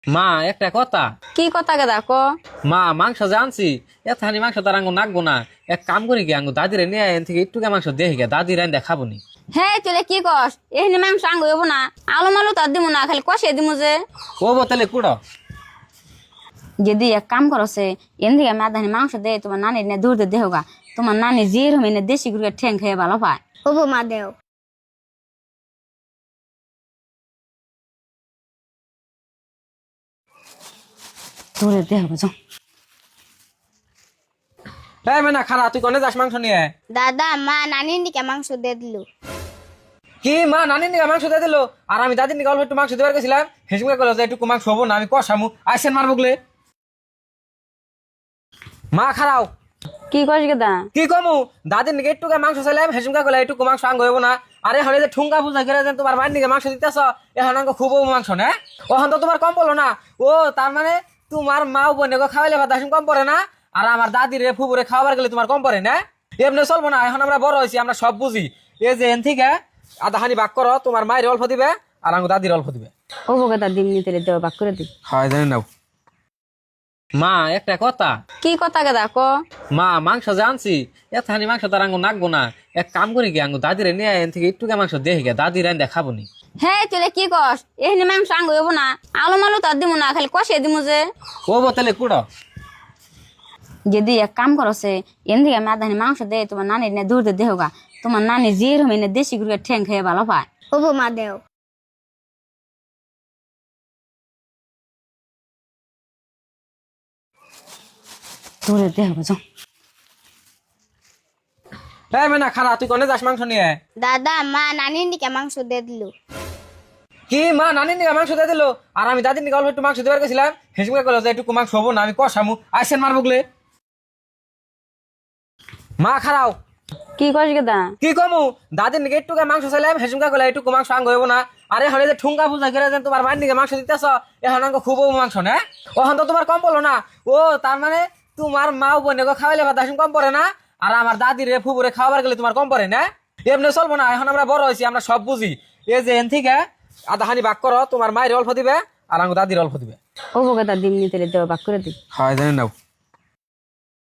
মা একটা কথা। কি কথা গেদা ক। মা মাংস যে আনছি এতখানি মাংস তার আঙ্গু নাকবো না। এক কাম করি কি আঙ্গু দাদিরে নিয়ে এন থেকে একটু মাংস দেখি গে দাদির আইন দেখাবো নি। হে তুলে কি কস এখানে মাংস আঙ্গ হইব না। আলু মালু তার দিমু না খালি কষে দিমু যে। ও বোতলে কুড়ো। যদি এক কাম করছে এন থেকে মাদানি মাংস দে তোমার নানি নে দূর দে দেহগা। তোমার নানি জির হমি নে দেশি গুড়ে ঠ্যাং খেয়ে ভালো পায়। হবো মা দেও। দূরে দেহ বুঝো। এই মেনা খারা তুই কোনে যাস মাংস নিয়ে? দাদা মা নানির দিকে মাংস দিয়ে দিল। কি মা নানির নিকে মাংস দিয়ে দিল আর আমি দাদির নিকে অল্প একটু মাংস দেবার গেছিলাম হেসুকে কল যে একটু মাংস হবো না আমি কষামু আইসেন মারবো গলে। মা খারাও। কি কস গেদা? কি কমু দাদির নিকে একটু মাংস চাইলাম হেসুকা কলে একটু মাংস আঙ্গ হইব না। আরে হলে যে ঠুঙ্গা পূজা করে যে তোমার মায়ের নিকে মাংস দিতেছ এখন আঙ্গ খুব মাংস না ওখান তো তোমার কম পড়লো না। ও তার মানে তোমার মা বোনে খাওয়াইলে বা দাসুন কম পড়ে না আর আমার দাদিরে ফুবুরে খাওয়াবার গেলে তোমার কম পড়ে না। এমনি চলবো না এখন আমরা বড় হয়েছি আমরা সব বুঝি। এই যে এন থেকে আধাহানি বাক করো তোমার মায়ের অল্প দিবে আর আঙ্গ দাদির অল্প দিবে। ও গেদা দিম নিতে দেও বাক করে দি। হয় জানি নাও। মা একটা কথা। কি কথা গেদা ক। মা মাংস যে আনছি এতখানি মাংস তার আঙ্গু নাকবো না। এক কাম করি কি আঙ্গু দাদিরে নিয়ে এন থেকে একটু মাংস দেখি গে দাদির আইন দেখাবো নি। হে তুলে কি কস এখানে মাংস আঙ্গ হইব না। আলু মালু তার দিমু না খালি কষে দিমু যে। ও বোতলে কুড়ো। যদি এক কাম করছে এন থেকে মাদানি মাংস দে তোমার নানি নে দূর দে দেহগা। তোমার নানি জির হমি নে দেশি গুড়ে ঠ্যাং খেয়ে ভালো পায়। হবো মা দেও। দূরে দেহ বুঝো। এই মেনা খারা তুই কোনে যাস মাংস নিয়ে? দাদা মা নানির দিকে মাংস দিয়ে দিল। কি মা নানির নিকে মাংস দিয়ে দিল আর আমি দাদির নিকে অল্প একটু মাংস দেবার গেছিলাম হেসুকে কল যে একটু মাংস হবো না আমি কষামু আইসেন মারবো গলে। মা খারাও। কি কস গেদা? কি কমু দাদির নিকে একটু মাংস চাইলাম হেসুকা কলে একটু মাংস আঙ্গ হইব না। আরে হলে যে ঠুঙ্গা পূজা করে যে তোমার মায়ের নিকে মাংস দিতেছ এখন আঙ্গ খুব মাংস না ওখান তো তোমার কম পড়লো না। ও তার মানে তোমার মা বোনে খাওয়াইলে বা দাসুন কম পড়ে না আর আমার দাদিরে ফুবুরে খাওয়াবার গেলে তোমার কম পড়ে না। এমনি চলবো না এখন আমরা বড় হয়েছি আমরা সব বুঝি। এই যে এন থেকে আধাহানি বাক করো তোমার মায়ের অল্প দিবে আর আঙ্গ দাদির অল্প দিবে। ও গেদা দিম নিতে দেও বাক করে দি। হয় জানি নাও।